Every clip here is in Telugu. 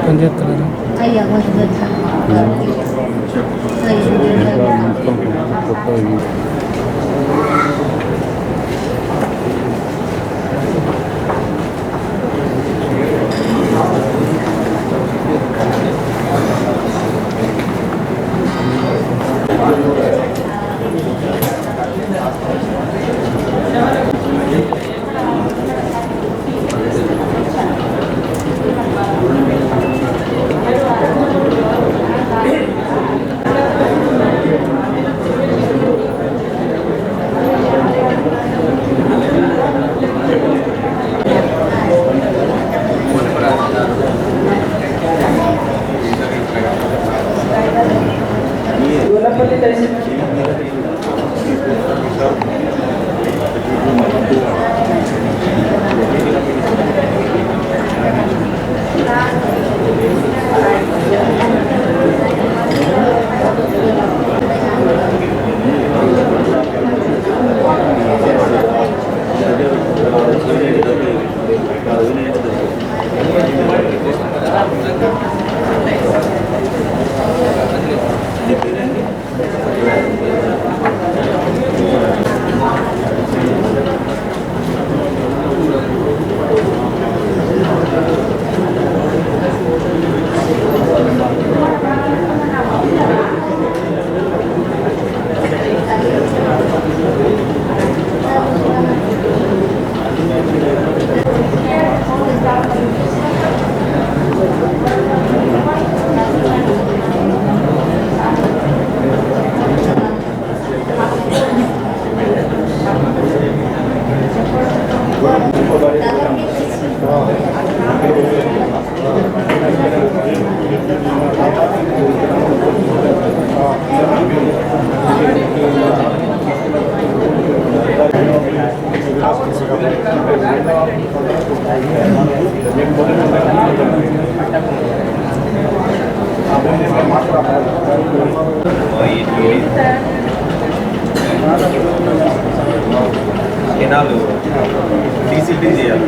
పని చేస్తున్నారు. కెనాలు డీసిల్టింగ్ చేయాలి.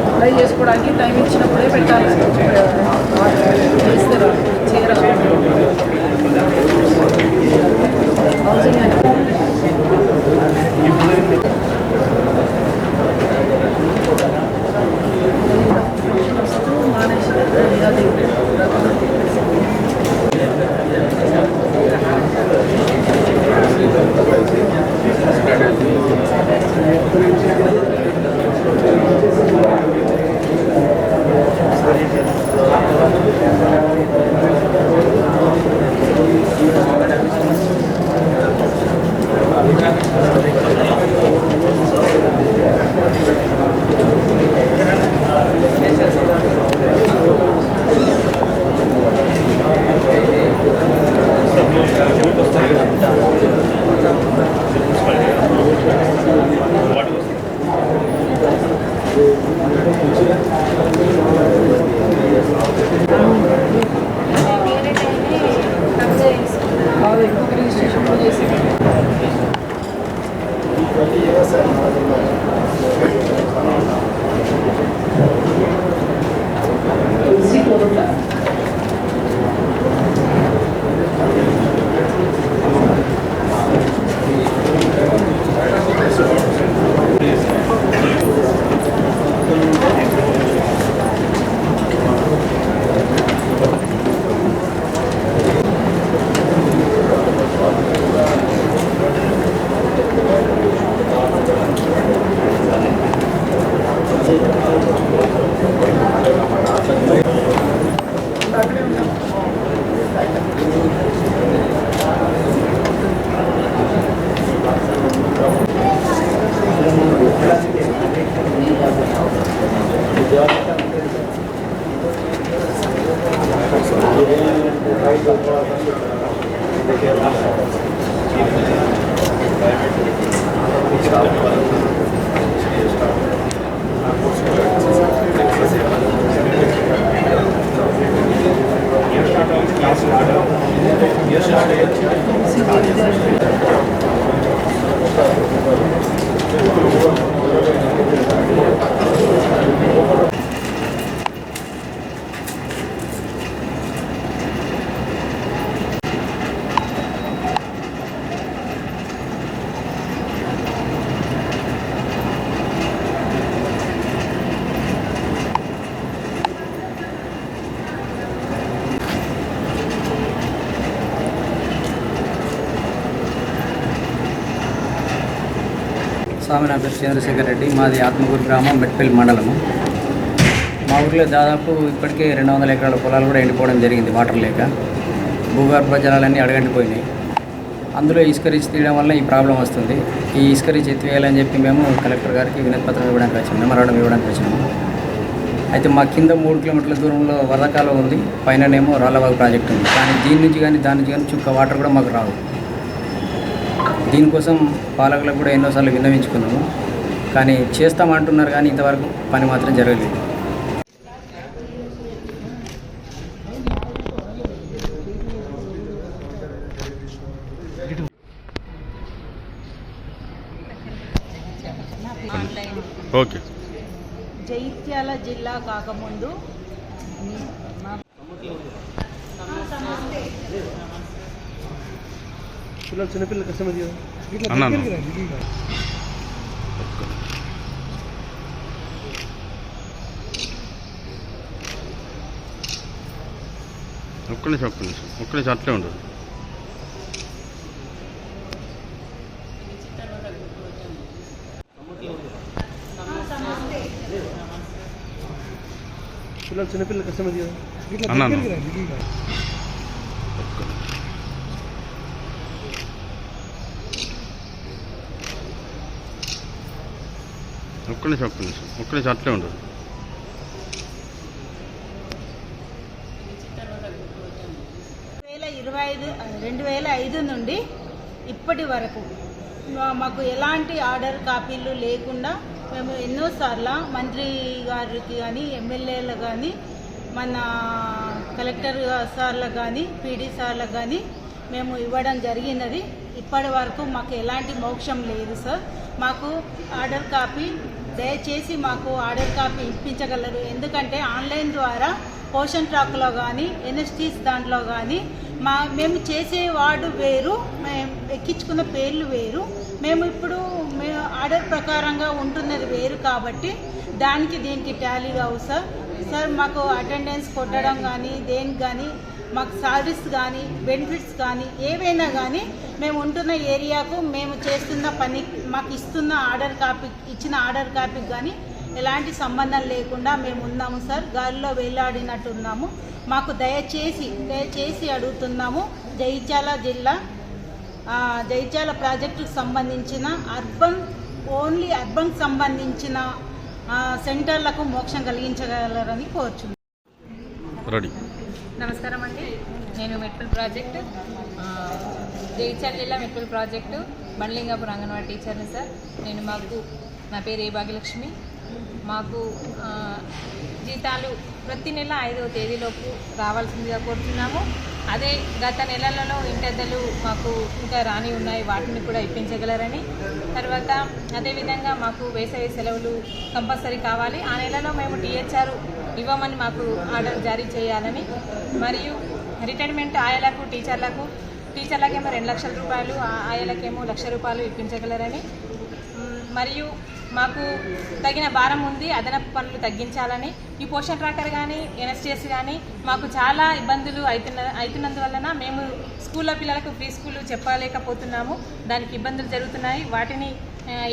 అప్లై చేసుకోవడానికి టైం ఇచ్చినప్పుడే పెట్టాలి. హౌసింగ్ అని చేసి స్వామి నా పేరు చంద్రశేఖర్ రెడ్డి, మాది ఆత్మకూరు గ్రామం, మెట్పల్లి మండలము. మా ఊరిలో దాదాపు ఇప్పటికే 200 ఎకరాల పొలాలు కూడా ఎండిపోవడం జరిగింది వాటర్ లేక. భూగర్భ జలాలన్నీ అడగంటిపోయినాయి. అందులో ఇసుక రీచ్ తీయడం వల్ల ఈ ప్రాబ్లం వస్తుంది. ఈ ఇసుక రీచ్ ఎత్తివేయాలని చెప్పి మేము కలెక్టర్ గారికి వినతి పత్రం ఇవ్వడానికి వచ్చాము, మెమరాండం ఇవ్వడానికి వచ్చినాము. అయితే మా కింద 3 కిలోమీటర్ల దూరంలో వరదకాలం ఉంది, పైననేమో రాళ్ళవాగు ప్రాజెక్ట్ ఉంది. కానీ దీని నుంచి కానీ దాని నుంచి కానీ చుక్క వాటర్ కూడా మాకు రావు. దీనికోసం పాలకులకు కూడా ఎన్నోసార్లు విన్నవించుకున్నాము, కానీ చేస్తామంటున్నారు, కానీ ఇంతవరకు పని మాత్రం జరగలేదు. ఓకే. జైత్యాల జిల్లా కాకముందు చిన్నపిల్లలు కష్టమది ఒక్క నిమిషం అట్లే ఉండదు. చిన్నపిల్లలు కష్టమది అన్నాను. ఒక్క నిమిషం అట్లే ఉండదు. 2005 నుండి ఇప్పటి వరకు మాకు ఎలాంటి ఆర్డర్ కాపీలు లేకుండా మేము ఎన్నోసార్లు మంత్రి గారికి కానీ, ఎమ్మెల్యేలు కానీ, మన కలెక్టర్ సార్లకు కానీ, పీడీ సార్లకు కానీ మేము ఇవ్వడం జరిగినది. ఇప్పటి వరకు మాకు ఎలాంటి మోక్షం లేదు సార్. మాకు ఆర్డర్ కాపీ దయచేసి మాకు ఆర్డర్ కాపీ ఇప్పించగలరు. ఎందుకంటే ఆన్లైన్ ద్వారా పోషన్ ట్రాక్లో కానీ, ఎన్ఎస్టీస్ దాంట్లో కానీ మేము చేసే వార్డు వేరు, మేము ఎక్కించుకున్న పేర్లు వేరు, మేము ఆర్డర్ ప్రకారంగా ఉంటున్నది వేరు. కాబట్టి దీనికి టాలీ కావు సార్. మాకు అటెండెన్స్ కొట్టడం కానీ, దేనికి కానీ మాకు సాలరీస్ కానీ, బెనిఫిట్స్ కానీ ఏవైనా కానీ మేము ఉంటున్న ఏరియాకు, మేము చేస్తున్న పని, మాకు ఇచ్చిన ఆర్డర్ కాపీకి కానీ ఎలాంటి సంబంధం లేకుండా మేము ఉన్నాము సార్. గాలిలో వేలాడినట్టు ఉన్నాము. మాకు దయచేసి అడుగుతున్నాము. జైత్యాల ప్రాజెక్టుకు సంబంధించిన అర్బన్ సంబంధించిన సెంటర్లకు మోక్షం కలిగించగలరని కోరుచున్నాను. నమస్కారం అండి. నేను మెట్పల్ ప్రాజెక్టు, జైత్యాల జిల్లా మెట్పల్ ప్రాజెక్టు బండ్లింగాపూర్ అంగన్వాడీ టీచర్ని సార్. నా పేరు ఏ భాగ్యలక్ష్మి. మాకు జీతాలు ప్రతి నెల 5వ తేదీలోపు రావాల్సిందిగా కోరుతున్నాము. అదే గత నెలలలో ఇంటెద్దలు మాకు ఇంకా రాని ఉన్నాయి, వాటిని కూడా ఇప్పించగలరని. తర్వాత అదేవిధంగా మాకు వేసవి సెలవులు కంపల్సరీ కావాలి. ఆ నెలలో మేము టీహెచ్ఆర్ ఇవ్వమని మాకు ఆర్డర్ జారీ చేయాలని, మరియు రిటైర్మెంట్ ఆయలకు, టీచర్లకేమో 2 లక్షల రూపాయలు, ఆయలకేమో 1 లక్ష రూపాయలు ఇప్పించగలరని, మరియు మాకు తగిన భారం ఉంది, అదనపు పనులు తగ్గించాలని. ఈ పోషన్ ట్రాకర్ కానీ, ఎన్ఎస్టీఎస్ కానీ మాకు చాలా ఇబ్బందులు అవుతున్నందువలన మేము స్కూల్లో పిల్లలకు ఫ్రీ స్కూల్ చెప్పలేకపోతున్నాము. దానికి ఇబ్బందులు జరుగుతున్నాయి. వాటిని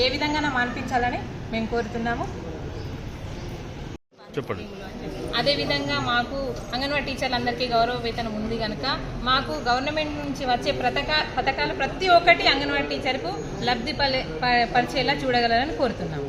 ఏ విధంగా మాన్పించాలని మేము కోరుతున్నాము. చెప్పండి. అదేవిధంగా మాకు అంగన్వాడీ టీచర్లందరికీ గౌరవ వేతనం ఉంది కనుక మాకు గవర్నమెంట్ నుంచి వచ్చే పథకాలు ప్రతి ఒక్కటి అంగన్వాడీ టీచర్కు లబ్ధి పరిచేలా చూడగలరని కోరుతున్నాము.